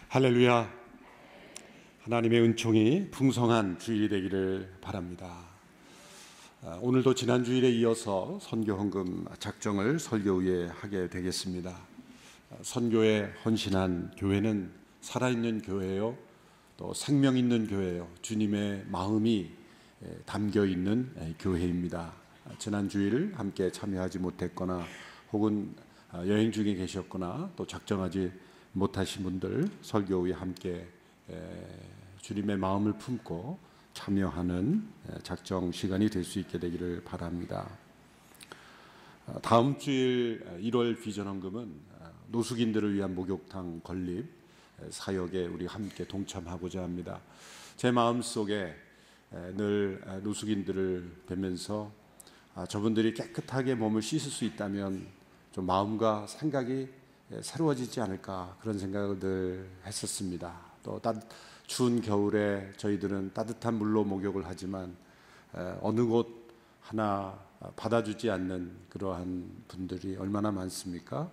할렐루야. 하나님의 은총이 풍성한 주일이 되기를 바랍니다. 오늘도 지난 주일에 이어서 선교 헌금 작정을 설교 후에 하게 되겠습니다. 선교에 헌신한 교회는 살아있는 교회요, 또 생명 있는 교회요, 주님의 마음이 담겨 있는 교회입니다. 지난 주일 함께 참여하지 못했거나 혹은 여행 중에 계셨거나 또 작정하지 못하신 분들, 설교 후에 함께 주님의 마음을 품고 참여하는 작정 시간이 될 수 있게 되기를 바랍니다. 다음 주일 1월 비전헌금은 노숙인들을 위한 목욕탕 건립 사역에 우리 함께 동참하고자 합니다. 제 마음속에 늘 노숙인들을 뵈면서 저분들이 깨끗하게 몸을 씻을 수 있다면 좀 마음과 생각이 새로워지지 않을까, 그런 생각을 늘 했었습니다. 또 추운 겨울에 저희들은 따뜻한 물로 목욕을 하지만 어느 곳 하나 받아주지 않는 그러한 분들이 얼마나 많습니까?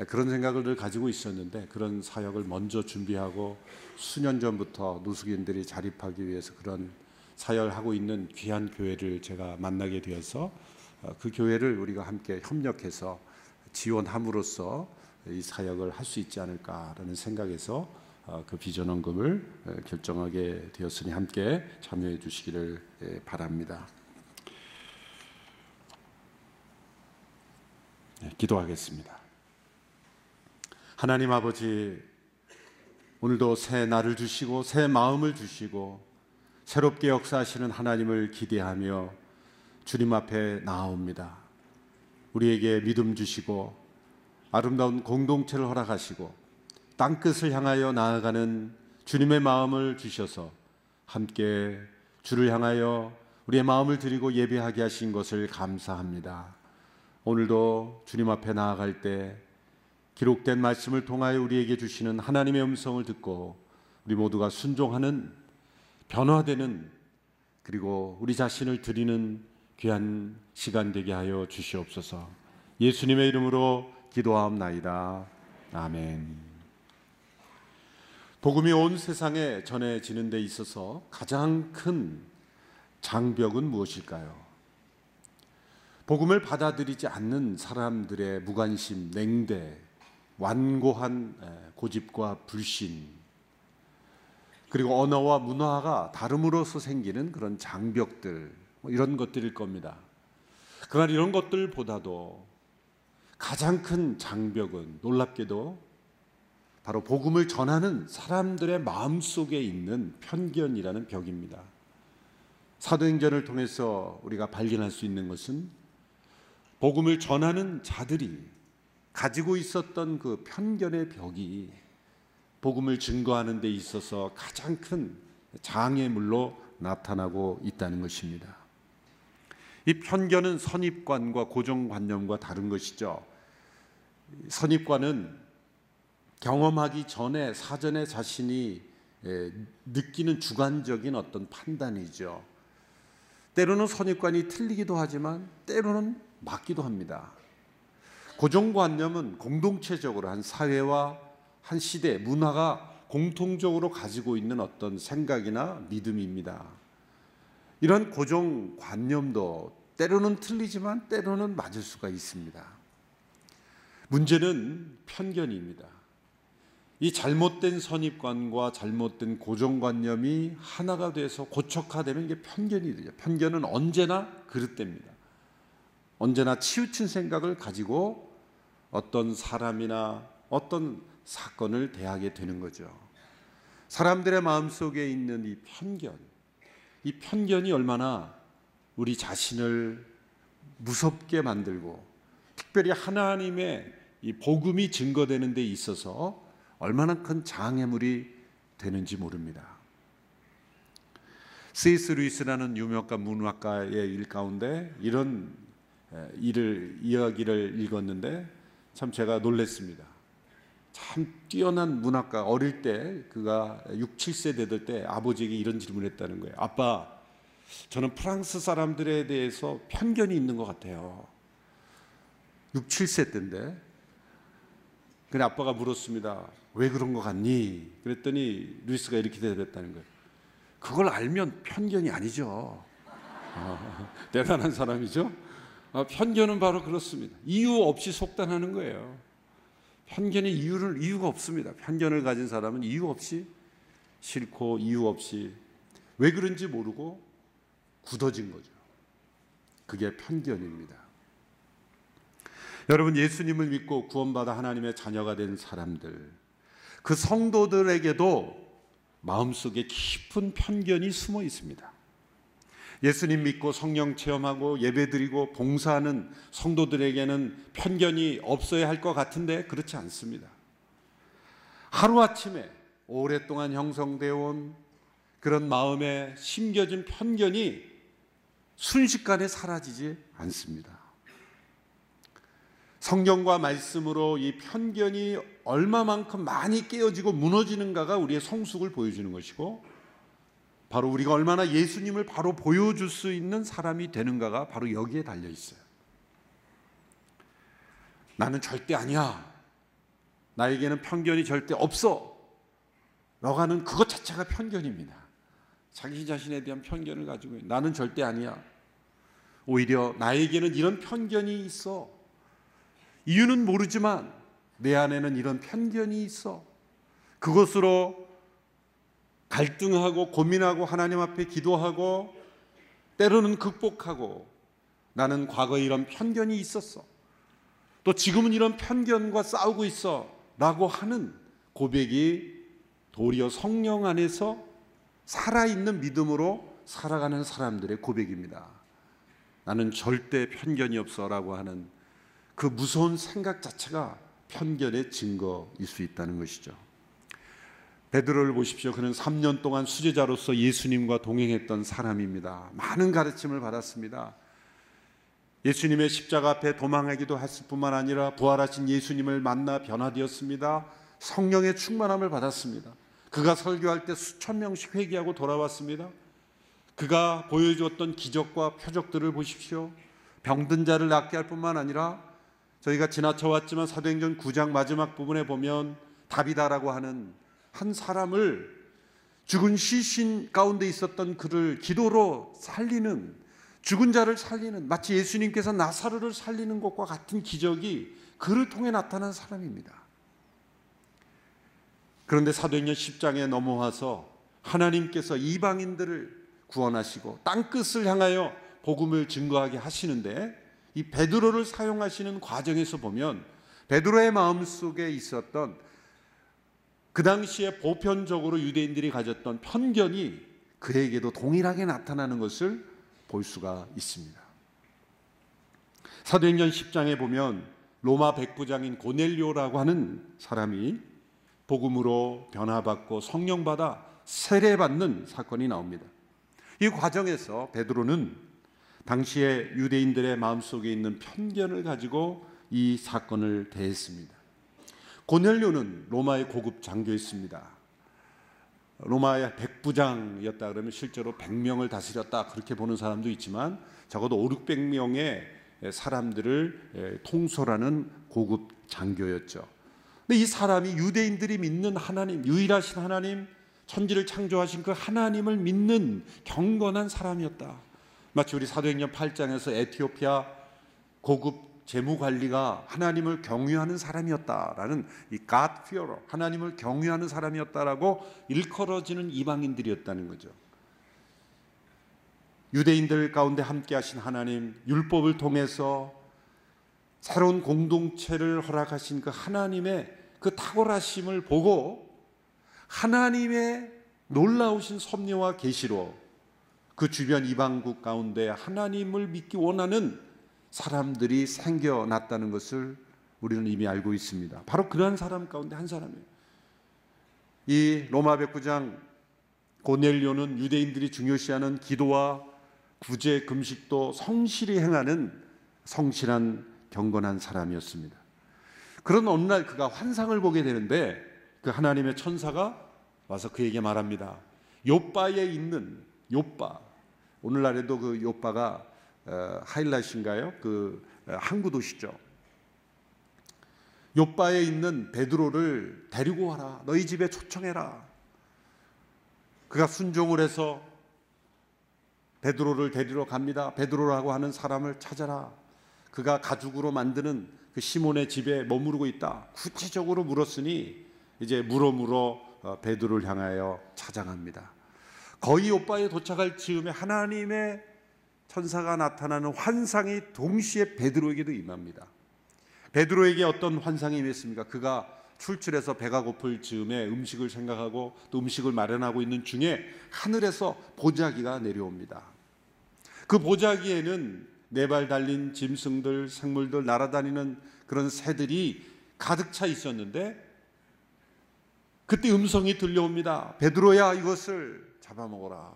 그런 생각을 늘 가지고 있었는데, 그런 사역을 먼저 준비하고 수년 전부터 노숙인들이 자립하기 위해서 그런 사역을 하고 있는 귀한 교회를 제가 만나게 되어서 그 교회를 우리가 함께 협력해서 지원함으로써 이 사역을 할 수 있지 않을까라는 생각에서 그 비전헌금을 결정하게 되었으니 함께 참여해 주시기를 바랍니다. 기도하겠습니다. 하나님 아버지, 오늘도 새 날을 주시고 새 마음을 주시고 새롭게 역사하시는 하나님을 기대하며 주님 앞에 나아옵니다. 우리에게 믿음 주시고 아름다운 공동체를 허락하시고 땅끝을 향하여 나아가는 주님의 마음을 주셔서 함께 주를 향하여 우리의 마음을 드리고 예배하게 하신 것을 감사합니다. 오늘도 주님 앞에 나아갈 때 기록된 말씀을 통하여 우리에게 주시는 하나님의 음성을 듣고 우리 모두가 순종하는, 변화되는, 그리고 우리 자신을 드리는 귀한 시간 되게 하여 주시옵소서. 예수님의 이름으로 기도하옵나이다. 아멘. 복음이 온 세상에 전해지는 데 있어서 가장 큰 장벽은 무엇일까요? 복음을 받아들이지 않는 사람들의 무관심, 냉대, 완고한 고집과 불신, 그리고 언어와 문화가 다름으로써 생기는 그런 장벽들, 이런 것들일 겁니다. 그러나 이런 것들보다도 가장 큰 장벽은 놀랍게도 바로 복음을 전하는 사람들의 마음속에 있는 편견이라는 벽입니다. 사도행전을 통해서 우리가 발견할 수 있는 것은 복음을 전하는 자들이 가지고 있었던 그 편견의 벽이 복음을 증거하는 데 있어서 가장 큰 장애물로 나타나고 있다는 것입니다. 이 편견은 선입관과 고정관념과 다른 것이죠. 선입관은 경험하기 전에 사전에 자신이 느끼는 주관적인 어떤 판단이죠. 때로는 선입관이 틀리기도 하지만 때로는 맞기도 합니다. 고정관념은 공동체적으로 한 사회와 한 시대, 문화가 공통적으로 가지고 있는 어떤 생각이나 믿음입니다. 이런 고정관념도 때로는 틀리지만 때로는 맞을 수가 있습니다. 문제는 편견입니다. 이 잘못된 선입관과 잘못된 고정관념이 하나가 돼서 고착화되면 이게 편견이 되죠. 편견은 언제나 그릇됩니다. 언제나 치우친 생각을 가지고 어떤 사람이나 어떤 사건을 대하게 되는 거죠. 사람들의 마음속에 있는 이 편견이 얼마나 우리 자신을 무섭게 만들고 특별히 하나님의 이 복음이 증거되는 데 있어서 얼마나 큰 장애물이 되는지 모릅니다. C.S. 루이스라는 유명한 문학가의 일 가운데 이런 이야기를 읽었는데 참 제가 놀랐습니다. 참 뛰어난 문학가, 어릴 때 그가 6, 7세 되던 때 아버지에게 이런 질문을 했다는 거예요. 아빠, 저는 프랑스 사람들에 대해서 편견이 있는 것 같아요. 6, 7세 때인데 그래 아빠가 물었습니다. 왜 그런 거 같니? 그랬더니 루이스가 이렇게 대답했다는 거예요. 그걸 알면 편견이 아니죠. 대단한 사람이죠. 편견은 바로 그렇습니다. 이유 없이 속단하는 거예요. 편견의 이유가 없습니다. 편견을 가진 사람은 이유 없이 싫고 이유 없이 왜 그런지 모르고 굳어진 거죠. 그게 편견입니다. 여러분, 예수님을 믿고 구원받아 하나님의 자녀가 된 사람들, 그 성도들에게도 마음속에 깊은 편견이 숨어 있습니다. 예수님 믿고 성령 체험하고 예배드리고 봉사하는 성도들에게는 편견이 없어야 할 것 같은데 그렇지 않습니다. 하루아침에 오랫동안 형성되어 온 그런 마음에 심겨진 편견이 순식간에 사라지지 않습니다. 성경과 말씀으로 이 편견이 얼마만큼 많이 깨어지고 무너지는가가 우리의 성숙을 보여주는 것이고, 바로 우리가 얼마나 예수님을 바로 보여줄 수 있는 사람이 되는가가 바로 여기에 달려 있어요. 나는 절대 아니야, 나에게는 편견이 절대 없어 라고 하는 그것 자체가 편견입니다. 자기 자신에 대한 편견을 가지고 나는 절대 아니야. 오히려 나에게는 이런 편견이 있어. 이유는 모르지만 내 안에는 이런 편견이 있어. 그것으로 갈등하고 고민하고 하나님 앞에 기도하고 때로는 극복하고, 나는 과거에 이런 편견이 있었어, 또 지금은 이런 편견과 싸우고 있어 라고 하는 고백이 도리어 성령 안에서 살아있는 믿음으로 살아가는 사람들의 고백입니다. 나는 절대 편견이 없어 라고 하는 그 무서운 생각 자체가 편견의 증거일 수 있다는 것이죠. 베드로를 보십시오. 그는 3년 동안 수제자로서 예수님과 동행했던 사람입니다. 많은 가르침을 받았습니다. 예수님의 십자가 앞에 도망하기도 했을 뿐만 아니라 부활하신 예수님을 만나 변화되었습니다. 성령의 충만함을 받았습니다. 그가 설교할 때 수천 명씩 회개하고 돌아왔습니다. 그가 보여주었던 기적과 표적들을 보십시오. 병든 자를 낫게 할 뿐만 아니라, 저희가 지나쳐왔지만 사도행전 9장 마지막 부분에 보면 다비다라고 하는 한 사람을, 죽은 시신 가운데 있었던 그를 기도로 살리는, 죽은 자를 살리는, 마치 예수님께서 나사로를 살리는 것과 같은 기적이 그를 통해 나타난 사람입니다. 그런데 사도행전 10장에 넘어와서 하나님께서 이방인들을 구원하시고 땅끝을 향하여 복음을 증거하게 하시는데, 이 베드로를 사용하시는 과정에서 보면 베드로의 마음속에 있었던 그 당시에 보편적으로 유대인들이 가졌던 편견이 그에게도 동일하게 나타나는 것을 볼 수가 있습니다. 사도행전 10장에 보면 로마 백부장인 고넬료라고 하는 사람이 복음으로 변화받고 성령받아 세례받는 사건이 나옵니다. 이 과정에서 베드로는 당시에 유대인들의 마음속에 있는 편견을 가지고 이 사건을 대했습니다. 고넬료는 로마의 고급 장교였습니다. 로마의 백부장이었다 그러면 실제로 100명을 다스렸다 그렇게 보는 사람도 있지만, 적어도 500~600명의 사람들을 통솔하는 고급 장교였죠. 근데 이 사람이 유대인들이 믿는 하나님, 유일하신 하나님, 천지를 창조하신 그 하나님을 믿는 경건한 사람이었다. 마치 우리 사도행전 8장에서 에티오피아 고급 재무관리가 하나님을 경유하는 사람이었다라는 이 God fearer, 하나님을 경유하는 사람이었다라고 일컬어지는 이방인들이었다는 거죠. 유대인들 가운데 함께 하신 하나님, 율법을 통해서 새로운 공동체를 허락하신 그 하나님의 그 탁월하심을 보고 하나님의 놀라우신 섭리와 계시로 그 주변 이방국 가운데 하나님을 믿기 원하는 사람들이 생겨났다는 것을 우리는 이미 알고 있습니다. 바로 그러한 사람 가운데 한 사람이에요. 이 로마 백부장 고넬료는 유대인들이 중요시하는 기도와 구제, 금식도 성실히 행하는 성실한 경건한 사람이었습니다. 그런 어느 날 그가 환상을 보게 되는데, 그 하나님의 천사가 와서 그에게 말합니다. 요빠에 있는, 요빠, 오늘날에도 그 요빠가 하일라시인가요? 그 항구 도시죠. 요바에 있는 베드로를 데리고 와라. 너희 집에 초청해라. 그가 순종을 해서 베드로를 데리러 갑니다. 베드로라고 하는 사람을 찾아라. 그가 가죽으로 만드는 그 시몬의 집에 머무르고 있다. 구체적으로 물었으니 이제 물어 베드로를 향하여 찾아갑니다. 거의 요바에 도착할 즈음에 하나님의 천사가 나타나는 환상이 동시에 베드로에게도 임합니다. 베드로에게 어떤 환상이 임했습니까? 그가 출출해서 배가 고플 즈음에 음식을 생각하고 또 음식을 마련하고 있는 중에 하늘에서 보자기가 내려옵니다. 그 보자기에는 네 발 달린 짐승들, 생물들, 날아다니는 그런 새들이 가득 차 있었는데 그때 음성이 들려옵니다. 베드로야, 이것을 잡아먹어라.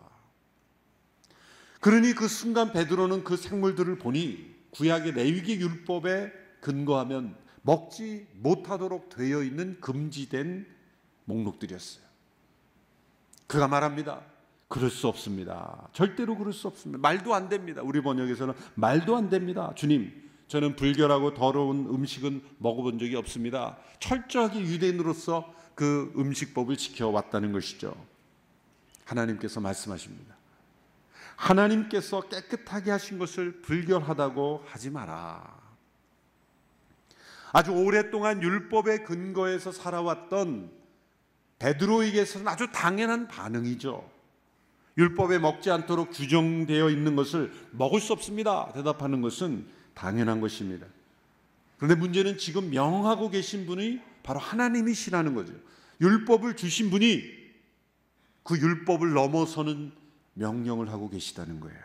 그러니 그 순간 베드로는 그 생물들을 보니 구약의 레위기 율법에 근거하면 먹지 못하도록 되어 있는 금지된 목록들이었어요. 그가 말합니다. 그럴 수 없습니다. 절대로 그럴 수 없습니다. 말도 안 됩니다. 우리 번역에서는 말도 안 됩니다. 주님, 저는 불결하고 더러운 음식은 먹어본 적이 없습니다. 철저하게 유대인으로서 그 음식법을 지켜왔다는 것이죠. 하나님께서 말씀하십니다. 하나님께서 깨끗하게 하신 것을 불결하다고 하지 마라. 아주 오랫동안 율법의 근거에서 살아왔던 베드로에게서는 아주 당연한 반응이죠. 율법에 먹지 않도록 규정되어 있는 것을 먹을 수 없습니다. 대답하는 것은 당연한 것입니다. 그런데 문제는 지금 명하고 계신 분이 바로 하나님이시라는 거죠. 율법을 주신 분이 그 율법을 넘어서는 명령을 하고 계시다는 거예요.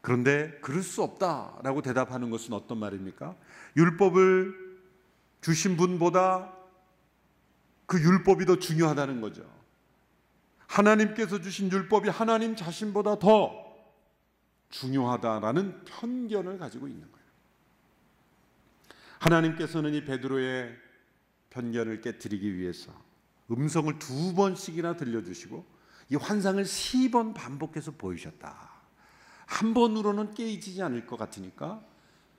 그런데 그럴 수 없다라고 대답하는 것은 어떤 말입니까? 율법을 주신 분보다 그 율법이 더 중요하다는 거죠. 하나님께서 주신 율법이 하나님 자신보다 더 중요하다라는 편견을 가지고 있는 거예요. 하나님께서는 이 베드로의 편견을 깨뜨리기 위해서 음성을 2번씩이나 들려주시고 이 환상을 3번 반복해서 보이셨다. 한 번으로는 깨지지 않을 것 같으니까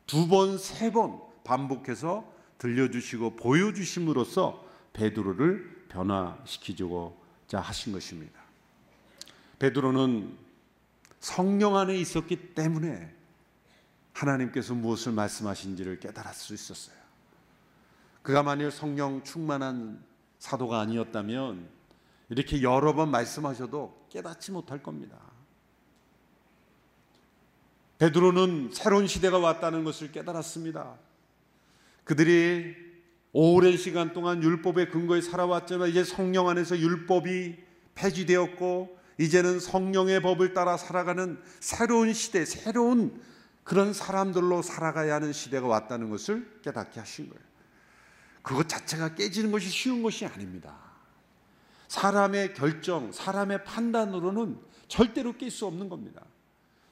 2번, 3번 반복해서 들려주시고 보여주심으로써 베드로를 변화시키고자 하신 것입니다. 베드로는 성령 안에 있었기 때문에 하나님께서 무엇을 말씀하신지를 깨달을 수 있었어요. 그가 만일 성령 충만한 사도가 아니었다면 이렇게 여러 번 말씀하셔도 깨닫지 못할 겁니다. 베드로는 새로운 시대가 왔다는 것을 깨달았습니다. 그들이 오랜 시간 동안 율법의 근거에 살아왔지만 이제 성령 안에서 율법이 폐지되었고 이제는 성령의 법을 따라 살아가는 새로운 시대, 새로운 그런 사람들로 살아가야 하는 시대가 왔다는 것을 깨닫게 하신 거예요. 그것 자체가 깨지는 것이 쉬운 것이 아닙니다. 사람의 결정, 사람의 판단으로는 절대로 깰 수 없는 겁니다.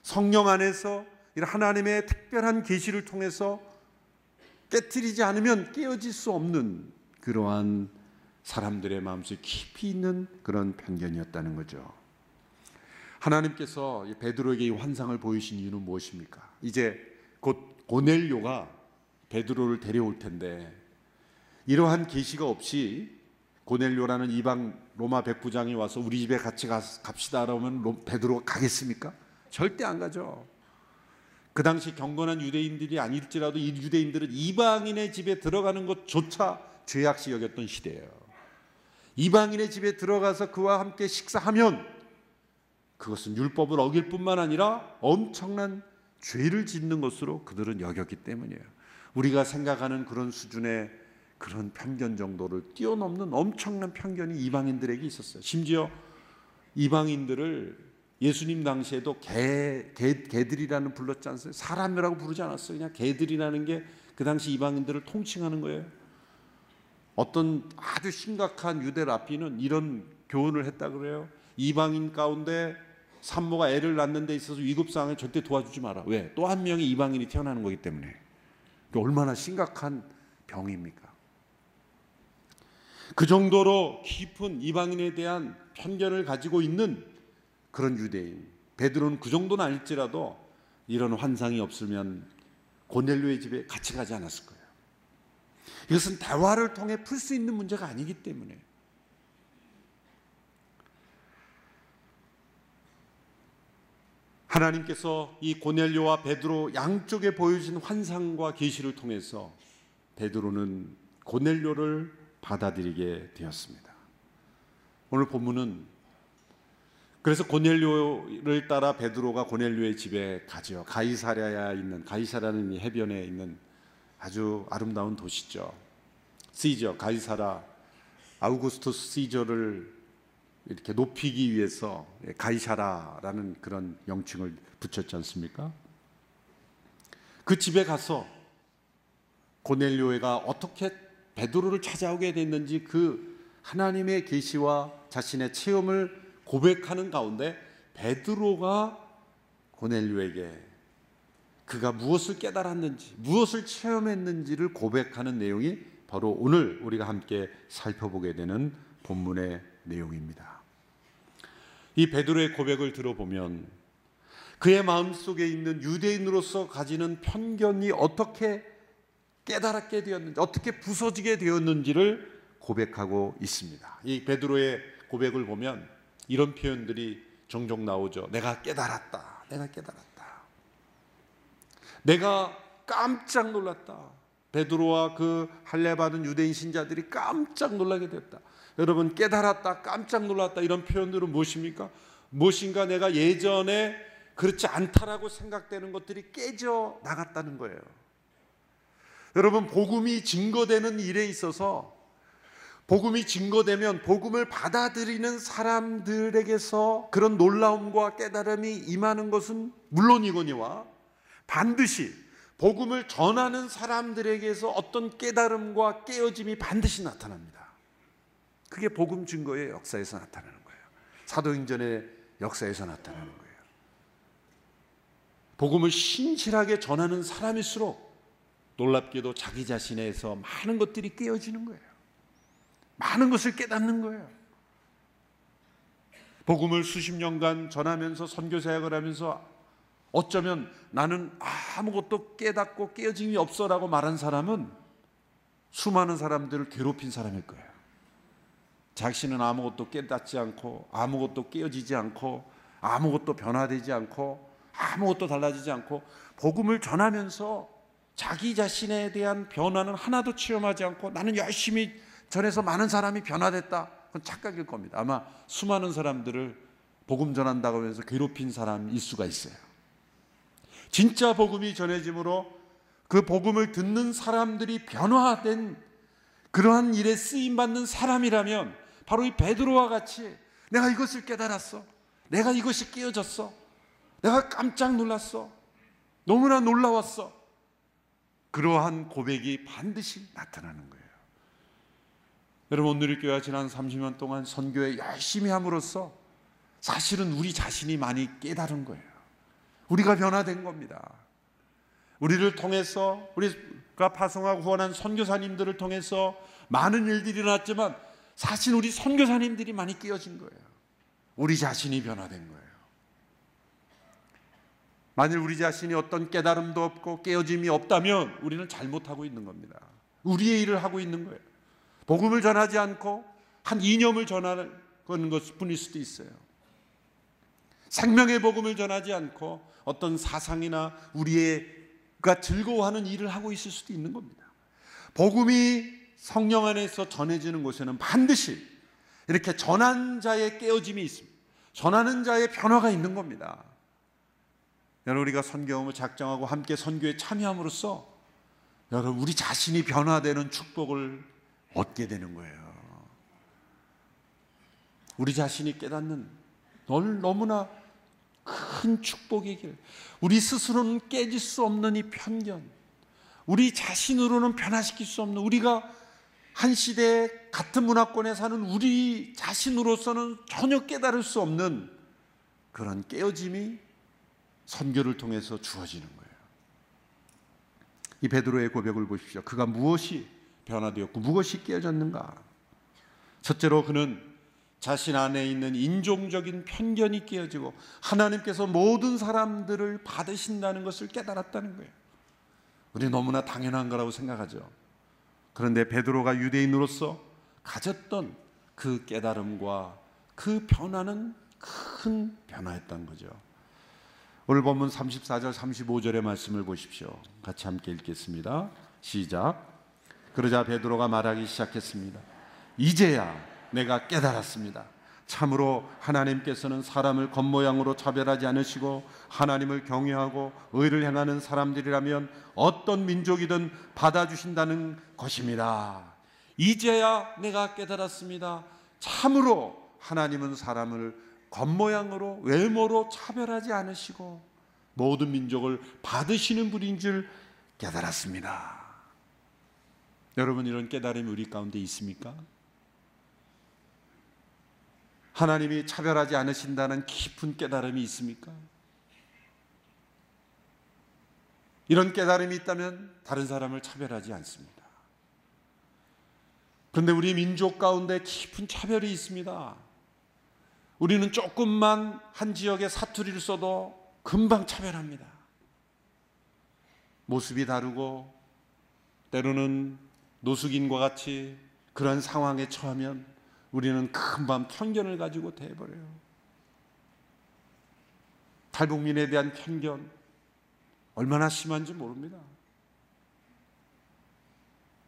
성령 안에서 이런 하나님의 특별한 계시를 통해서 깨트리지 않으면 깨어질 수 없는 그러한 사람들의 마음속에 깊이 있는 그런 편견이었다는 거죠. 하나님께서 베드로에게 이 환상을 보이신 이유는 무엇입니까? 이제 곧 고넬료가 베드로를 데려올 텐데 이러한 계시가 없이 고넬료라는 이방 로마 백부장이 와서 우리 집에 같이 갑시다 그러면 베드로가 가겠습니까? 절대 안 가죠. 그 당시 경건한 유대인들이 아닐지라도 이 유대인들은 이방인의 집에 들어가는 것조차 죄악시 여겼던 시대예요. 이방인의 집에 들어가서 그와 함께 식사하면 그것은 율법을 어길 뿐만 아니라 엄청난 죄를 짓는 것으로 그들은 여겼기 때문이에요. 우리가 생각하는 그런 수준의 그런 편견 정도를 뛰어넘는 엄청난 편견이 이방인들에게 있었어요. 심지어 이방인들을 예수님 당시에도 개들이라는 불렀지 않았어요? 사람이라고 부르지 않았어요. 그냥 개들이라는 게 그 당시 이방인들을 통칭하는 거예요. 어떤 아주 심각한 유대 랍비는 이런 교훈을 했다 그래요. 이방인 가운데 산모가 애를 낳는 데 있어서 위급상황에 절대 도와주지 마라. 왜? 또 한 명의 이방인이 태어나는 거기 때문에. 얼마나 심각한 병입니까? 그 정도로 깊은 이방인에 대한 편견을 가지고 있는 그런 유대인. 베드로는 그 정도는 아닐지라도 이런 환상이 없으면 고넬료의 집에 같이 가지 않았을 거예요. 이것은 대화를 통해 풀 수 있는 문제가 아니기 때문에 하나님께서 이 고넬료와 베드로 양쪽에 보여주신 환상과 계시를 통해서 베드로는 고넬료를 받아들이게 되었습니다. 오늘 본문은 그래서 고넬료를 따라 베드로가 고넬료의 집에 가죠. 가이사라는 이 해변에 있는 아주 아름다운 도시죠. 시저, 가이사라, 아우구스투스 시저를 이렇게 높이기 위해서 가이사라라는 그런 명칭을 붙였지 않습니까? 그 집에 가서 고넬료가 어떻게 베드로를 찾아오게 됐는지 그 하나님의 계시와 자신의 체험을 고백하는 가운데 베드로가 고넬료에게 그가 무엇을 깨달았는지, 무엇을 체험했는지를 고백하는 내용이 바로 오늘 우리가 함께 살펴보게 되는 본문의 내용입니다. 이 베드로의 고백을 들어보면 그의 마음속에 있는 유대인으로서 가지는 편견이 어떻게 깨달았게 되었는지, 어떻게 부서지게 되었는지를 고백하고 있습니다. 이 베드로의 고백을 보면 이런 표현들이 종종 나오죠. 내가 깨달았다. 내가 깨달았다. 내가 깜짝 놀랐다. 베드로와 그 할례받은 유대인 신자들이 깜짝 놀라게 됐다. 여러분, 깨달았다, 깜짝 놀랐다 이런 표현들은 무엇입니까? 무엇인가 내가 예전에 그렇지 않다라고 생각되는 것들이 깨져 나갔다는 거예요. 여러분, 복음이 증거되는 일에 있어서 복음이 증거되면 복음을 받아들이는 사람들에게서 그런 놀라움과 깨달음이 임하는 것은 물론이거니와 반드시 복음을 전하는 사람들에게서 어떤 깨달음과 깨어짐이 반드시 나타납니다. 그게 복음 증거의 역사에서 나타나는 거예요. 사도행전의 역사에서 나타나는 거예요. 복음을 신실하게 전하는 사람일수록 놀랍게도 자기 자신에서 많은 것들이 깨어지는 거예요. 많은 것을 깨닫는 거예요. 복음을 수십 년간 전하면서 선교 사역을 하면서 어쩌면 나는 아무것도 깨닫고 깨어짐이 없어라고 말한 사람은 수많은 사람들을 괴롭힌 사람일 거예요. 자신은 아무것도 깨닫지 않고 아무것도 깨어지지 않고 아무것도 변화되지 않고 아무것도 달라지지 않고 복음을 전하면서 자기 자신에 대한 변화는 하나도 체험하지 않고 나는 열심히 전해서 많은 사람이 변화됐다. 그건 착각일 겁니다. 아마 수많은 사람들을 복음 전한다고 하면서 괴롭힌 사람일 수가 있어요. 진짜 복음이 전해짐으로 그 복음을 듣는 사람들이 변화된 그러한 일에 쓰임받는 사람이라면 바로 이 베드로와 같이 내가 이것을 깨달았어. 내가 이것이 깨어졌어. 내가 깜짝 놀랐어. 너무나 놀라웠어. 그러한 고백이 반드시 나타나는 거예요. 여러분, 오늘의 지난 30년 동안 선교에 열심히 함으로써 사실은 우리 자신이 많이 깨달은 거예요. 우리가 변화된 겁니다. 우리를 통해서 우리가 파송하고 후원한 선교사님들을 통해서 많은 일들이 일어났지만 사실 우리 선교사님들이 많이 깨어진 거예요. 우리 자신이 변화된 거예요. 만일 우리 자신이 어떤 깨달음도 없고 깨어짐이 없다면 우리는 잘못하고 있는 겁니다. 우리의 일을 하고 있는 거예요. 복음을 전하지 않고 한 이념을 전하는 것뿐일 수도 있어요. 생명의 복음을 전하지 않고 어떤 사상이나 우리가 즐거워하는 일을 하고 있을 수도 있는 겁니다. 복음이 성령 안에서 전해지는 곳에는 반드시 이렇게 전한 자의 깨어짐이 있습니다. 전하는 자의 변화가 있는 겁니다. 여러분, 우리가 선교험을 작정하고 함께 선교에 참여함으로써 여러분, 우리 자신이 변화되는 축복을 얻게 되는 거예요. 우리 자신이 깨닫는 너무나 큰 축복의 길, 우리 스스로는 깨질 수 없는 이 편견, 우리 자신으로는 변화시킬 수 없는, 우리가 한 시대에 같은 문화권에 사는 우리 자신으로서는 전혀 깨달을 수 없는 그런 깨어짐이 선교를 통해서 주어지는 거예요. 이 베드로의 고백을 보십시오. 그가 무엇이 변화되었고 무엇이 깨어졌는가? 첫째로 그는 자신 안에 있는 인종적인 편견이 깨어지고 하나님께서 모든 사람들을 받으신다는 것을 깨달았다는 거예요. 우리 너무나 당연한 거라고 생각하죠. 그런데 베드로가 유대인으로서 가졌던 그 깨달음과 그 변화는 큰 변화였던 거죠. 오늘 본문 34절 35절의 말씀을 보십시오. 같이 함께 읽겠습니다. 시작. 그러자 베드로가 말하기 시작했습니다. 이제야 내가 깨달았습니다. 참으로 하나님께서는 사람을 겉모양으로 차별하지 않으시고 하나님을 경외하고 의를 행하는 사람들이라면 어떤 민족이든 받아주신다는 것입니다. 이제야 내가 깨달았습니다. 참으로 하나님은 사람을 겉모양으로 외모로 차별하지 않으시고 모든 민족을 받으시는 분인 줄 깨달았습니다. 여러분, 이런 깨달음이 우리 가운데 있습니까? 하나님이 차별하지 않으신다는 깊은 깨달음이 있습니까? 이런 깨달음이 있다면 다른 사람을 차별하지 않습니다. 그런데 우리 민족 가운데 깊은 차별이 있습니다. 우리는 조금만 한 지역에 사투리를 써도 금방 차별합니다. 모습이 다르고 때로는 노숙인과 같이 그런 상황에 처하면 우리는 금방 편견을 가지고 대해버려요. 탈북민에 대한 편견 얼마나 심한지 모릅니다.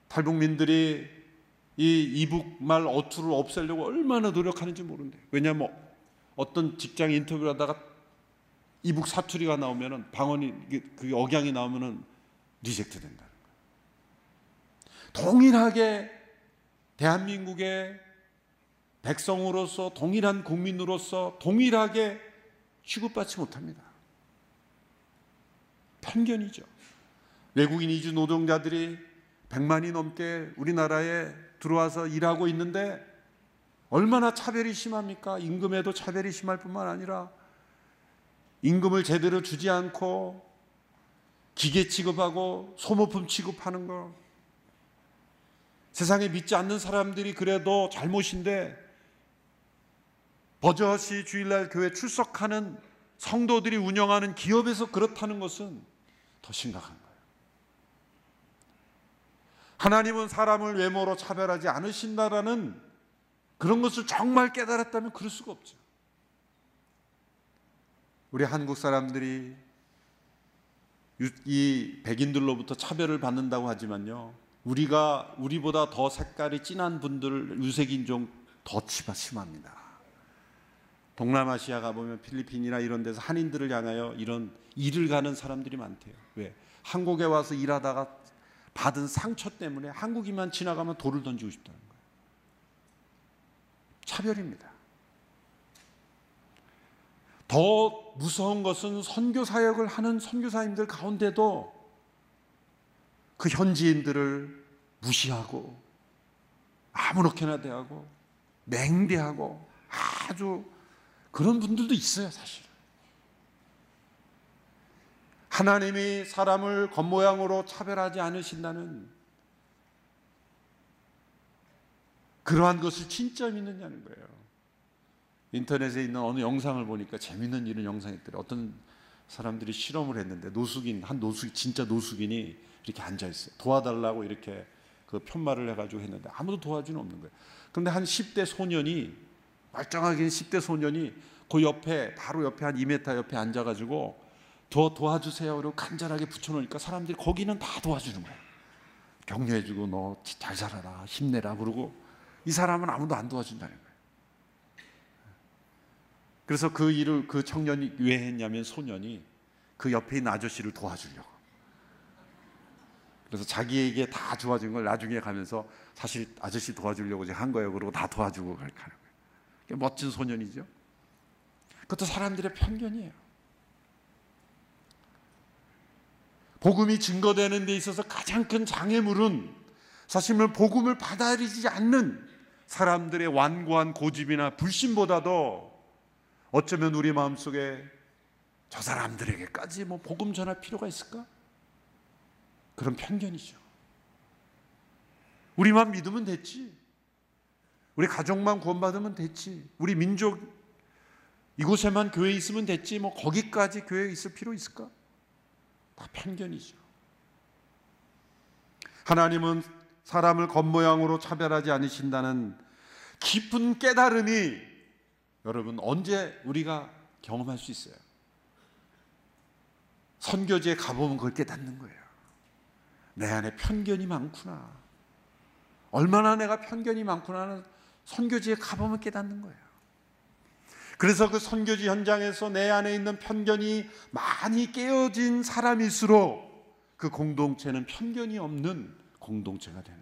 탈북민들이 이 이북말 어투를 없애려고 얼마나 노력하는지 모른대요. 왜냐하면 어떤 직장 인터뷰를 하다가 이북 사투리가 나오면은 방언이 그 억양이 나오면은 리젝트 된다는 거예요. 동일하게 대한민국의 백성으로서 동일한 국민으로서 동일하게 취급받지 못합니다. 편견이죠. 외국인 이주 노동자들이 100만이 넘게 우리나라에 들어와서 일하고 있는데 얼마나 차별이 심합니까? 임금에도 차별이 심할 뿐만 아니라 임금을 제대로 주지 않고 기계 취급하고 소모품 취급하는 거, 세상에 믿지 않는 사람들이 그래도 잘못인데 버젓이 주일날 교회 출석하는 성도들이 운영하는 기업에서 그렇다는 것은 더 심각한 거예요. 하나님은 사람을 외모로 차별하지 않으신다라는 그런 것을 정말 깨달았다면 그럴 수가 없죠. 우리 한국 사람들이 이 백인들로부터 차별을 받는다고 하지만요, 우리보다 더 색깔이 진한 분들, 유색인종 더 심합니다. 동남아시아 가보면 필리핀이나 이런 데서 한인들을 향하여 이런 일을 가는 사람들이 많대요. 왜? 한국에 와서 일하다가 받은 상처 때문에 한국인만 지나가면 돌을 던지고 싶다는 거예요. 차별입니다. 더 무서운 것은 선교 사역을 하는 선교사님들 가운데도 그 현지인들을 무시하고 아무렇게나 대하고 맹대하고 아주 그런 분들도 있어요, 사실. 하나님이 사람을 겉모양으로 차별하지 않으신다는 그러한 것을 진짜 믿느냐는 거예요. 인터넷에 있는 어느 영상을 보니까 재밌는 이런 영상이 있더래요. 어떤 사람들이 실험을 했는데 진짜 노숙인이 이렇게 앉아있어요. 도와달라고 이렇게 그 편말을 해가지고 했는데 아무도 도와주는 없는 거예요. 그런데 한 10대 소년이, 멀쩡하게 10대 소년이 그 옆에, 바로 옆에 한 2m 옆에 앉아가지고 도와주세요 그러고 간절하게 붙여놓으니까 사람들이 거기는 다 도와주는 거예요. 격려해주고 너 잘 살아라, 힘내라 그러고, 이 사람은 아무도 안 도와준다는 거예요. 그래서 그 청년이 왜 했냐면, 소년이 그 옆에 있는 아저씨를 도와주려고. 그래서 자기에게 다 좋아진 걸 나중에 가면서 사실 아저씨 도와주려고 제가 한 거예요 그러고 다 도와주고 그렇게 하는 거예요. 멋진 소년이죠. 그것도 사람들의 편견이에요. 복음이 증거되는 데 있어서 가장 큰 장애물은 사실 복음을 받아들이지 않는 사람들의 완고한 고집이나 불신보다도 어쩌면 우리 마음속에 저 사람들에게까지 복음 전할 필요가 있을까? 그런 편견이죠. 우리만 믿으면 됐지. 우리 가족만 구원받으면 됐지. 우리 민족 이곳에만 교회 있으면 됐지. 거기까지 교회 있을 필요 있을까? 다 편견이죠. 하나님은 사람을 겉모양으로 차별하지 않으신다는 깊은 깨달음이 여러분 언제 우리가 경험할 수 있어요? 선교지에 가보면 그걸 깨닫는 거예요. 내 안에 편견이 많구나. 얼마나 내가 편견이 많구나는 선교지에 가보면 깨닫는 거예요. 그래서 그 선교지 현장에서 내 안에 있는 편견이 많이 깨어진 사람일수록 그 공동체는 편견이 없는 공동체가 되는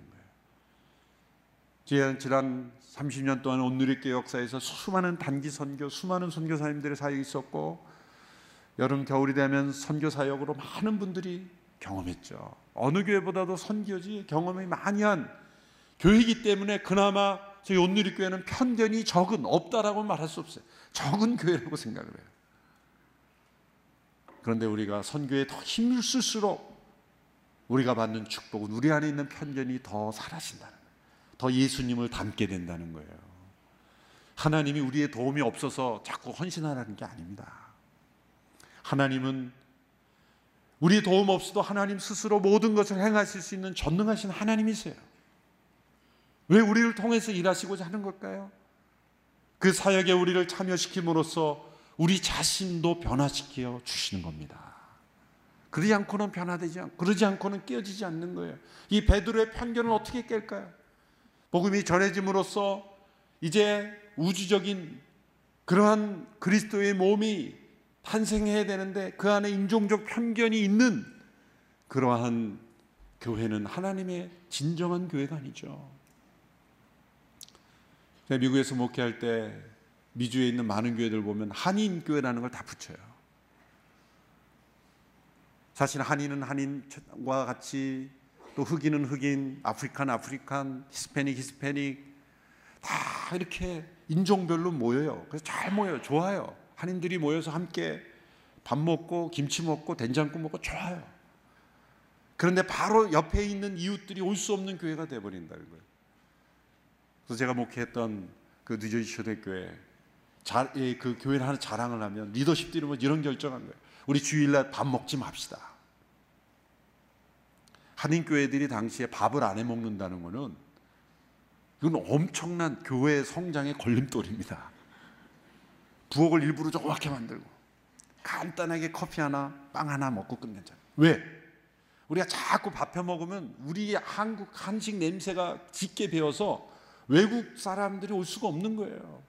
거예요. 지난 30년 동안 온누리교회 역사에서 수많은 단기 선교, 수많은 선교사님들의 사역이 있었고, 여름 겨울이 되면 선교 사역으로 많은 분들이 경험했죠. 어느 교회보다도 선교지 경험이 많이 한 교회이기 때문에 그나마 저희 온누리교회는 편견이 없다라고 말할 수 없어요. 적은 교회라고 생각을 해요. 그런데 우리가 선교에 더 힘을 쓸수록 우리가 받는 축복은 우리 안에 있는 편견이 더 사라진다는 거예요. 더 예수님을 닮게 된다는 거예요. 하나님이 우리의 도움이 없어서 자꾸 헌신하라는 게 아닙니다. 하나님은 우리 도움 없이도 하나님 스스로 모든 것을 행하실 수 있는 전능하신 하나님이세요. 왜 우리를 통해서 일하시고자 하는 걸까요? 그 사역에 우리를 참여시킴으로써 우리 자신도 변화시켜 주시는 겁니다. 그러지 않고는 변화되지 않고, 그러지 않고는 깨어지지 않는 거예요. 이 베드로의 편견을 어떻게 깰까요? 복음이 전해짐으로써 이제 우주적인 그러한 그리스도의 몸이 탄생해야 되는데 그 안에 인종적 편견이 있는 그러한 교회는 하나님의 진정한 교회가 아니죠. 미국에서 목회할 때 미주에 있는 많은 교회들 보면 한인교회라는 걸 다 붙여요. 사실 한인은 한인과 같이, 또 흑인은 흑인, 아프리칸, 히스패닉 다 이렇게 인종별로 모여요. 그래서 잘 모여요. 좋아요. 한인들이 모여서 함께 밥 먹고 김치 먹고 된장국 먹고 좋아요. 그런데 바로 옆에 있는 이웃들이 올 수 없는 교회가 되어버린다는 거예요. 그래서 제가 목회했던 그 뉴저지 초대교회, 그 교회를 하나 자랑을 하면 리더십들이 이런 결정한 거예요. 우리 주일날 밥 먹지 맙시다. 한인교회들이 당시에 밥을 안 해 먹는다는 거는 이건 엄청난 교회 성장의 걸림돌입니다. 부엌을 일부러 조그맣게 만들고 간단하게 커피 하나, 빵 하나 먹고 끝내잖아요. 왜? 우리가 자꾸 밥 해 먹으면 우리의 한국 한식 냄새가 짙게 배어서 외국 사람들이 올 수가 없는 거예요.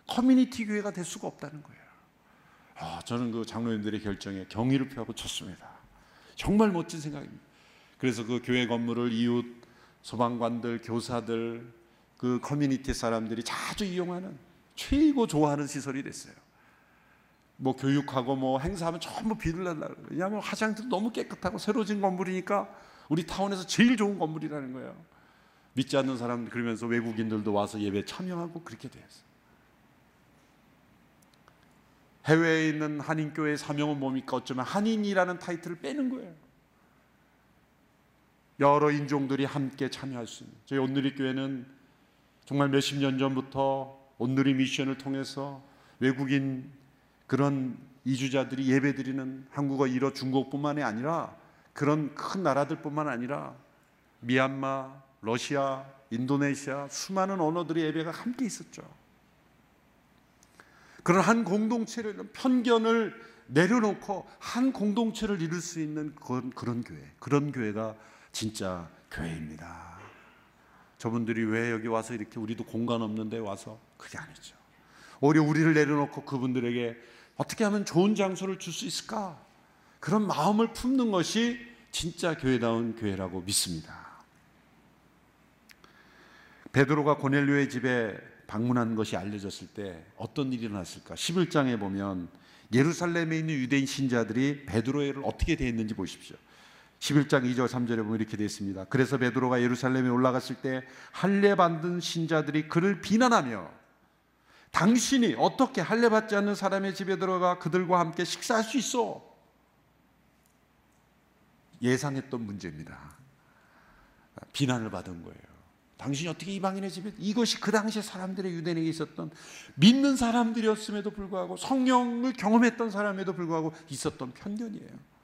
커뮤니티 교회가 될 수가 없다는 거예요. 저는 그 장로님들의 결정에 경의를 표하고 쳤습니다. 정말 멋진 생각입니다. 그래서 그 교회 건물을 이웃 소방관들, 교사들, 그 커뮤니티 사람들이 자주 이용하는 최고 좋아하는 시설이 됐어요. 뭐 교육하고 뭐 행사하면 전부 비를 날라 그래요. 왜냐하면 화장실도 너무 깨끗하고 새로 진 건물이니까 우리 타운에서 제일 좋은 건물이라는 거예요. 믿지 않는 사람들, 그러면서 외국인들도 와서 예배 참여하고 그렇게 되었어요. 해외에 있는 한인교회의 사명은 뭡니까? 어쩌면 한인이라는 타이틀을 빼는 거예요. 여러 인종들이 함께 참여할 수 있는, 저희 온누리교회는 정말 몇십 년 전부터 온누리 미션을 통해서 외국인 그런 이주자들이 예배드리는 한국어, 1어, 중국뿐만이 아니라 그런 큰 나라들뿐만 아니라 미얀마, 러시아, 인도네시아 수많은 언어들의 예배가 함께 있었죠. 그런 한 공동체를, 편견을 내려놓고 한 공동체를 이룰 수 있는 그런 교회, 그런 교회가 진짜 교회입니다. 저분들이 왜 여기 와서 이렇게 우리도 공간 없는데 와서, 그게 아니죠. 오히려 우리를 내려놓고 그분들에게 어떻게 하면 좋은 장소를 줄 수 있을까? 그런 마음을 품는 것이 진짜 교회다운 교회라고 믿습니다. 베드로가 고넬료의 집에 방문한 것이 알려졌을 때 어떤 일이 일어났을까? 11장에 보면 예루살렘에 있는 유대인 신자들이 베드로를 어떻게 대했는지 보십시오. 11장 2절 3절에 보면 이렇게 되어 있습니다. 그래서 베드로가 예루살렘에 올라갔을 때 할례 받은 신자들이 그를 비난하며, 당신이 어떻게 할례 받지 않는 사람의 집에 들어가 그들과 함께 식사할 수 있어? 예상했던 문제입니다. 비난을 받은 거예요. 당신이 어떻게 이방인의 집에, 이것이 그 당시에 사람들의, 유대인에게 있었던, 믿는 사람들이었음에도 불구하고 성령을 경험했던 사람에도 불구하고 있었던 편견이에요.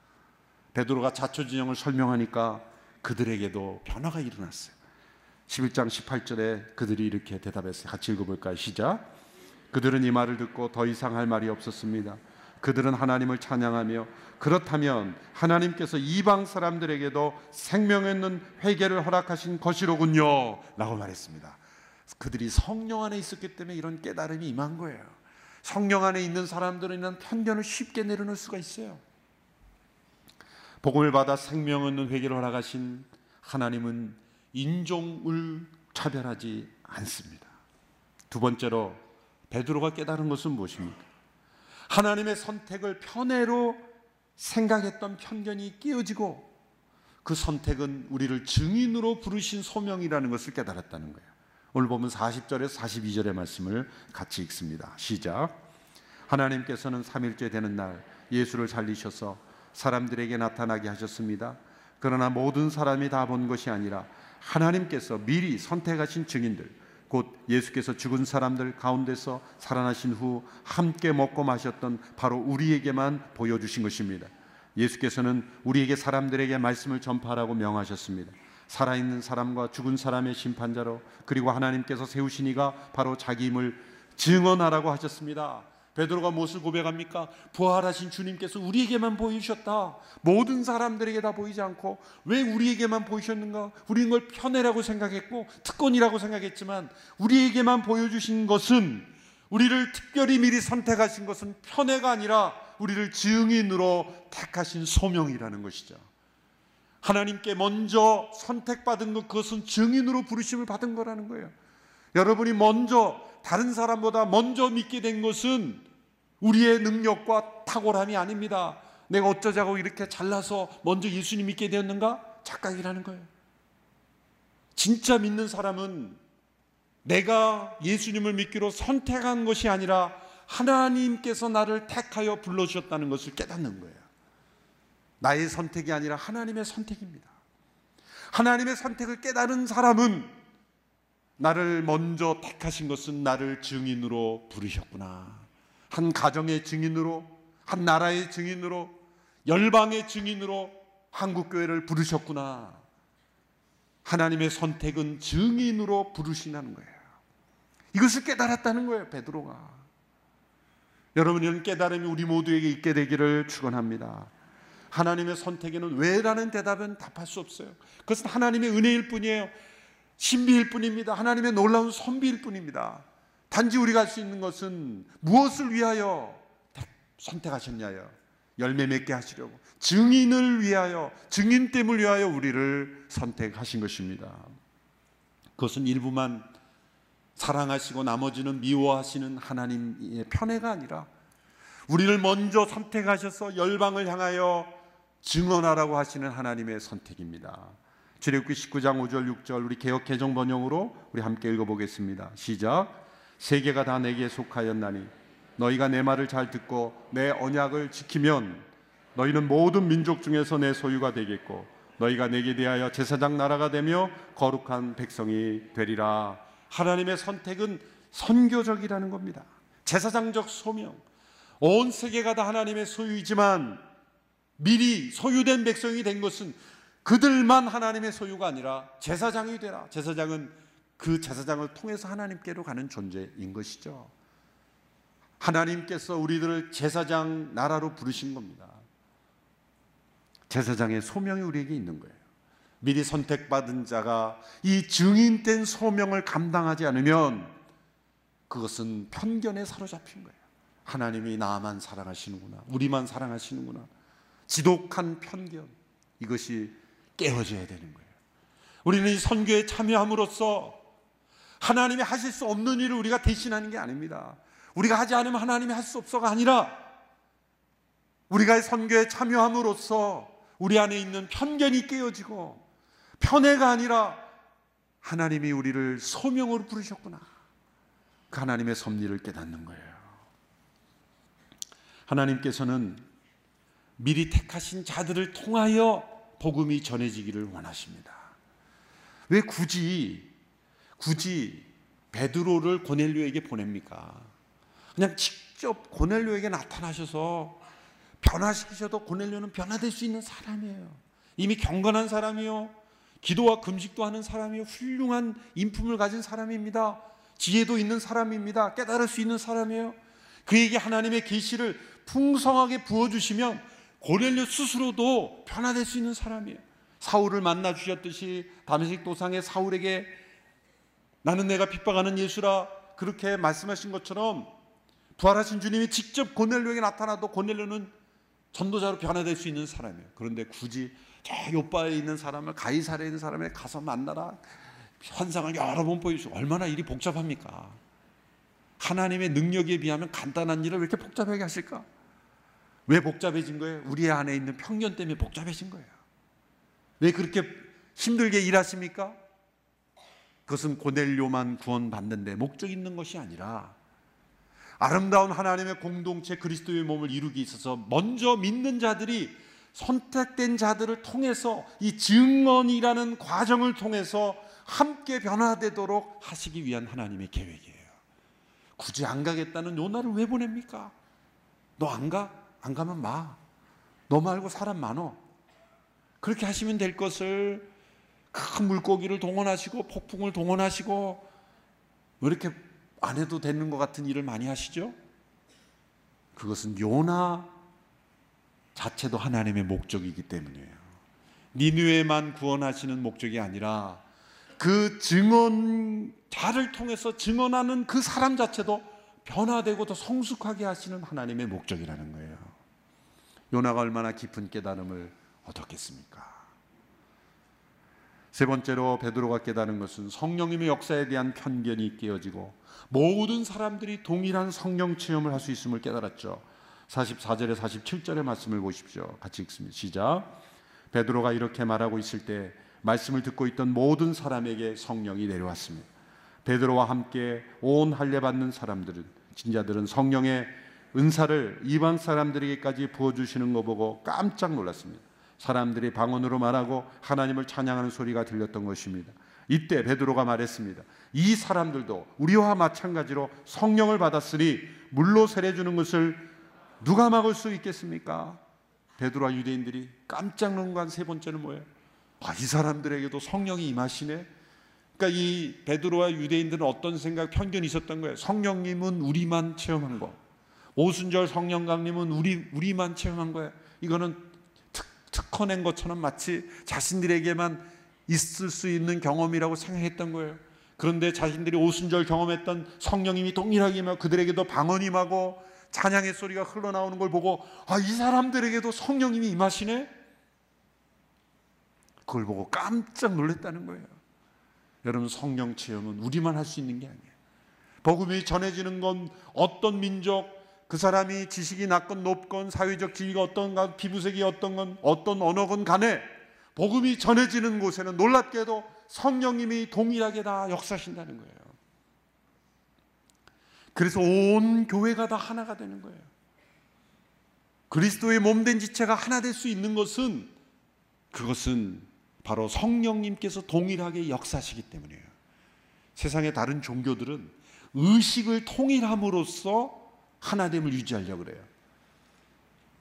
베드로가 자초지종을 설명하니까 그들에게도 변화가 일어났어요. 11장 18절에 그들이 이렇게 대답했어요. 같이 읽어볼까요? 시작. 그들은 이 말을 듣고 더 이상 할 말이 없었습니다. 그들은 하나님을 찬양하며 그렇다면 하나님께서 이방 사람들에게도 생명 있는 회개를 허락하신 것이로군요 라고 말했습니다. 그들이 성령 안에 있었기 때문에 이런 깨달음이 임한 거예요. 성령 안에 있는 사람들은 이런 편견을 쉽게 내려놓을 수가 있어요. 복음을 받아 생명 있는 회개를 허락하신 하나님은 인종을 차별하지 않습니다. 두 번째로 베드로가 깨달은 것은 무엇입니까? 하나님의 선택을 편애로 생각했던 편견이 깨어지고 그 선택은 우리를 증인으로 부르신 소명이라는 것을 깨달았다는 거예요. 오늘 보면 40절에서 42절의 말씀을 같이 읽습니다. 시작. 하나님께서는 3일째 되는 날 예수를 살리셔서 사람들에게 나타나게 하셨습니다. 그러나 모든 사람이 다 본 것이 아니라 하나님께서 미리 선택하신 증인들, 곧 예수께서 죽은 사람들 가운데서 살아나신 후 함께 먹고 마셨던 바로 우리에게만 보여주신 것입니다. 예수께서는 우리에게 사람들에게 말씀을 전파하라고 명하셨습니다. 살아있는 사람과 죽은 사람의 심판자로, 그리고 하나님께서 세우신 이가 바로 자기임을 증언하라고 하셨습니다. 베드로가 무엇을 고백합니까? 부활하신 주님께서 우리에게만 보이셨다. 모든 사람들에게 다 보이지 않고 왜 우리에게만 보이셨는가? 우리는 걸 편애라고 생각했고 특권이라고 생각했지만 우리에게만 보여주신 것은, 우리를 특별히 미리 선택하신 것은 편애가 아니라 우리를 증인으로 택하신 소명이라는 것이죠. 하나님께 먼저 선택받은 것, 그것은 증인으로 부르심을 받은 거라는 거예요. 여러분이 먼저 다른 사람보다 먼저 믿게 된 것은 우리의 능력과 탁월함이 아닙니다. 내가 어쩌자고 이렇게 잘나서 먼저 예수님 믿게 되었는가? 착각이라는 거예요. 진짜 믿는 사람은 내가 예수님을 믿기로 선택한 것이 아니라 하나님께서 나를 택하여 불러주셨다는 것을 깨닫는 거예요. 나의 선택이 아니라 하나님의 선택입니다. 하나님의 선택을 깨달은 사람은 나를 먼저 택하신 것은 나를 증인으로 부르셨구나. 한 가정의 증인으로, 한 나라의 증인으로, 열방의 증인으로 한국교회를 부르셨구나. 하나님의 선택은 증인으로 부르시는 거예요. 이것을 깨달았다는 거예요, 베드로가. 여러분, 이런 깨달음이 우리 모두에게 있게 되기를 축원합니다. 하나님의 선택에는 왜라는 대답은 답할 수 없어요. 그것은 하나님의 은혜일 뿐이에요. 신비일 뿐입니다. 하나님의 놀라운 선비일 뿐입니다. 단지 우리가 할 수 있는 것은 무엇을 위하여 선택하셨냐요? 열매 맺게 하시려고, 증인을 위하여, 증인됨을 위하여 우리를 선택하신 것입니다. 그것은 일부만 사랑하시고 나머지는 미워하시는 하나님의 편애가 아니라 우리를 먼저 선택하셔서 열방을 향하여 증언하라고 하시는 하나님의 선택입니다. 출애굽기 19장 5절 6절 우리 개역 개정 번역으로 우리 함께 읽어보겠습니다. 시작. 세계가 다 내게 속하였나니 너희가 내 말을 잘 듣고 내 언약을 지키면 너희는 모든 민족 중에서 내 소유가 되겠고 너희가 내게 대하여 제사장 나라가 되며 거룩한 백성이 되리라. 하나님의 선택은 선교적이라는 겁니다. 제사장적 소명. 온 세계가 다 하나님의 소유이지만 미리 소유된 백성이 된 것은 그들만 하나님의 소유가 아니라 제사장이 되라. 제사장은 그 제사장을 통해서 하나님께로 가는 존재인 것이죠. 하나님께서 우리들을 제사장 나라로 부르신 겁니다. 제사장의 소명이 우리에게 있는 거예요. 미리 선택받은 자가 이 증인된 소명을 감당하지 않으면 그것은 편견에 사로잡힌 거예요. 하나님이 나만 사랑하시는구나, 우리만 사랑하시는구나, 지독한 편견, 이것이 깨어져야 되는 거예요. 우리는 이 선교에 참여함으로써 하나님이 하실 수 없는 일을 우리가 대신하는 게 아닙니다. 우리가 하지 않으면 하나님이 할 수 없어가 아니라 우리가 선교에 참여함으로써 우리 안에 있는 편견이 깨어지고 편애가 아니라 하나님이 우리를 소명으로 부르셨구나, 그 하나님의 섭리를 깨닫는 거예요. 하나님께서는 미리 택하신 자들을 통하여 복음이 전해지기를 원하십니다. 왜 굳이 베드로를 고넬료에게 보냅니까? 그냥 직접 고넬료에게 나타나셔서 변화시키셔도 고넬료는 변화될 수 있는 사람이에요. 이미 경건한 사람이요, 기도와 금식도 하는 사람이요, 훌륭한 인품을 가진 사람입니다. 지혜도 있는 사람입니다. 깨달을 수 있는 사람이에요. 그에게 하나님의 계시를 풍성하게 부어주시면 고넬료 스스로도 변화될 수 있는 사람이에요. 사울을 만나 주셨듯이 다메섹 도상의 사울에게 나는 내가 핍박하는 예수라 그렇게 말씀하신 것처럼 부활하신 주님이 직접 고넬료에게 나타나도 고넬료는 전도자로 변화될 수 있는 사람이에요. 그런데 굳이 저 요바에 있는 사람을, 가이사랴에 있는 사람을 가서 만나라, 환상을 여러 번 보여주시고, 얼마나 일이 복잡합니까? 하나님의 능력에 비하면 간단한 일을 왜 이렇게 복잡하게 하실까? 왜 복잡해진 거예요? 우리 안에 있는 편견 때문에 복잡해진 거예요. 왜 그렇게 힘들게 일하십니까? 그것은 고넬료만 구원받는데 목적 있는 것이 아니라 아름다운 하나님의 공동체 그리스도의 몸을 이루기 있어서 먼저 믿는 자들이 선택된 자들을 통해서 이 증언이라는 과정을 통해서 함께 변화되도록 하시기 위한 하나님의 계획이에요. 굳이 안 가겠다는 요나를 왜 보냅니까? 너 안 가? 안 가면 마. 너 말고 사람 많어. 그렇게 하시면 될 것을 큰 물고기를 동원하시고 폭풍을 동원하시고 왜 이렇게 안 해도 되는 것 같은 일을 많이 하시죠? 그것은 요나 자체도 하나님의 목적이기 때문이에요. 니느웨만 구원하시는 목적이 아니라 그 증언자를 통해서 증언하는 그 사람 자체도 변화되고 더 성숙하게 하시는 하나님의 목적이라는 거예요. 요나가 얼마나 깊은 깨달음을 얻었겠습니까? 세 번째로 베드로가 깨달은 것은 성령님의 역사에 대한 편견이 깨어지고 모든 사람들이 동일한 성령 체험을 할 수 있음을 깨달았죠. 44절에 47절의 말씀을 보십시오. 같이 읽습니다. 시작. 베드로가 이렇게 말하고 있을 때 말씀을 듣고 있던 모든 사람에게 성령이 내려왔습니다. 베드로와 함께 온 할례 받는 사람들은, 진자들은 성령의 은사를 이방 사람들에게까지 부어주시는 거 보고 깜짝 놀랐습니다. 사람들이 방언으로 말하고 하나님을 찬양하는 소리가 들렸던 것입니다. 이때 베드로가 말했습니다. 이 사람들도 우리와 마찬가지로 성령을 받았으니 물로 세례 주는 것을 누가 막을 수 있겠습니까? 베드로와 유대인들이 깜짝 놀란 세 번째는 뭐예요? 이 사람들에게도 성령이 임하시네. 그러니까 이 베드로와 유대인들은 어떤 생각, 편견이 있었던 거예요. 성령님은 우리만 체험한 거, 오순절 성령 강림은 우리만 체험한 거예요. 이거는 특허낸 것처럼 마치 자신들에게만 있을 수 있는 경험이라고 생각했던 거예요. 그런데 자신들이 오순절 경험했던 성령님이 동일하게 임하고 그들에게도 방언이 임하고 찬양의 소리가 흘러나오는 걸 보고 이 사람들에게도 성령님이 임하시네? 그걸 보고 깜짝 놀랐다는 거예요. 여러분, 성령 체험은 우리만 할 수 있는 게 아니에요. 복음이 전해지는 건 어떤 민족, 그 사람이 지식이 낮건 높건 사회적 지위가 어떤가, 피부색이 어떤건 어떤 언어건 간에 복음이 전해지는 곳에는 놀랍게도 성령님이 동일하게 다 역사하신다는 거예요. 그래서 온 교회가 다 하나가 되는 거예요. 그리스도의 몸된 지체가 하나 될 수 있는 것은 그것은 바로 성령님께서 동일하게 역사하시기 때문이에요. 세상의 다른 종교들은 의식을 통일함으로써 하나됨을 유지하려고 그래요.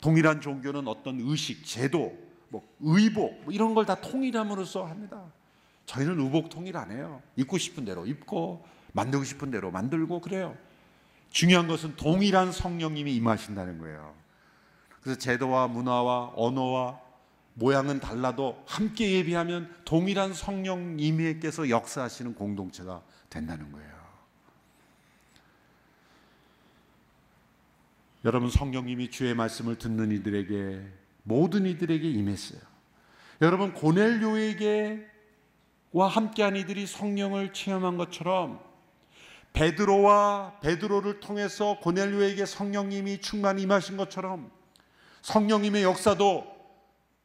동일한 종교는 어떤 의식, 제도, 의복 이런 걸 다 통일함으로써 합니다. 저희는 의복 통일 안 해요. 입고 싶은 대로 입고 만들고 싶은 대로 만들고 그래요. 중요한 것은 동일한 성령님이 임하신다는 거예요. 그래서 제도와 문화와 언어와 모양은 달라도 함께 예비하면 동일한 성령님께서 역사하시는 공동체가 된다는 거예요. 여러분, 성령님이 주의 말씀을 듣는 이들에게, 모든 이들에게 임했어요. 여러분, 고넬료에게와 함께한 이들이 성령을 체험한 것처럼 베드로를 통해서 고넬료에게 성령님이 충만히 임하신 것처럼 성령님의 역사도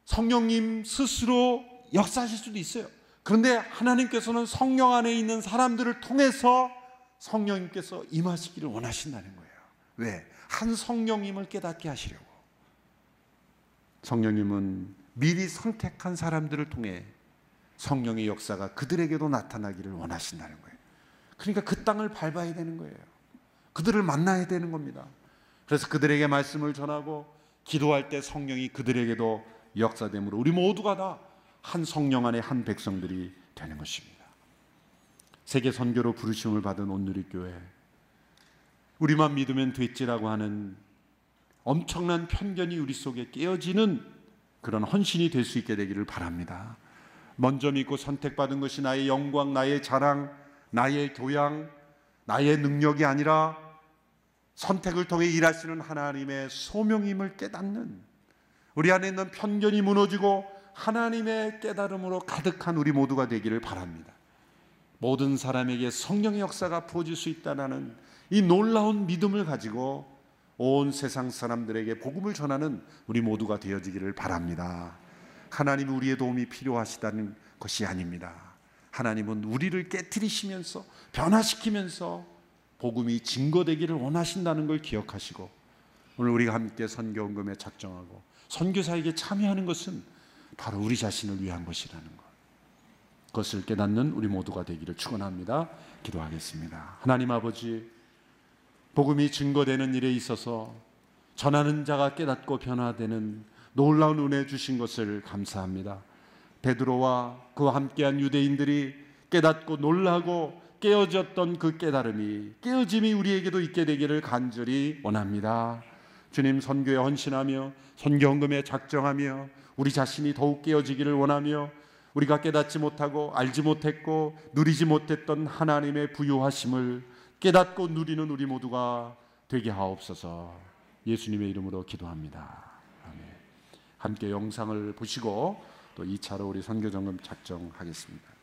성령님 스스로 역사하실 수도 있어요. 그런데 하나님께서는 성령 안에 있는 사람들을 통해서 성령님께서 임하시기를 원하신다는 거예요. 왜? 한 성령님을 깨닫게 하시려고. 성령님은 미리 선택한 사람들을 통해 성령의 역사가 그들에게도 나타나기를 원하신다는 거예요. 그러니까 그 땅을 밟아야 되는 거예요. 그들을 만나야 되는 겁니다. 그래서 그들에게 말씀을 전하고 기도할 때 성령이 그들에게도 역사됨으로 우리 모두가 다 한 성령 안에 한 백성들이 되는 것입니다. 세계 선교로 부르심을 받은 온누리교회, 우리만 믿으면 됐지라고 하는 엄청난 편견이 우리 속에 깨어지는 그런 헌신이 될 수 있게 되기를 바랍니다. 먼저 믿고 선택받은 것이 나의 영광, 나의 자랑, 나의 교양, 나의 능력이 아니라 선택을 통해 일하시는 하나님의 소명임을 깨닫는, 우리 안에 있는 편견이 무너지고 하나님의 깨달음으로 가득한 우리 모두가 되기를 바랍니다. 모든 사람에게 성령의 역사가 부어질 수 있다는 이 놀라운 믿음을 가지고 온 세상 사람들에게 복음을 전하는 우리 모두가 되어지기를 바랍니다. 하나님은 우리의 도움이 필요하시다는 것이 아닙니다. 하나님은 우리를 깨트리시면서 변화시키면서 복음이 증거되기를 원하신다는 걸 기억하시고, 오늘 우리가 함께 선교헌금에 작정하고 선교사에게 참여하는 것은 바로 우리 자신을 위한 것이라는 것, 그것을 깨닫는 우리 모두가 되기를 축원합니다. 기도하겠습니다. 하나님 아버지, 복음이 증거되는 일에 있어서 전하는 자가 깨닫고 변화되는 놀라운 은혜 주신 것을 감사합니다. 베드로와 그와 함께한 유대인들이 깨닫고 놀라고 깨어졌던 그 깨어짐이 우리에게도 있게 되기를 간절히 원합니다. 주님, 선교에 헌신하며 선교헌금에 작정하며 우리 자신이 더욱 깨어지기를 원하며 우리가 깨닫지 못하고 알지 못했고 누리지 못했던 하나님의 부유하심을 깨닫고 누리는 우리 모두가 되게 하옵소서. 예수님의 이름으로 기도합니다. 아멘. 함께 영상을 보시고 또 2차로 우리 선교헌금 작정하겠습니다.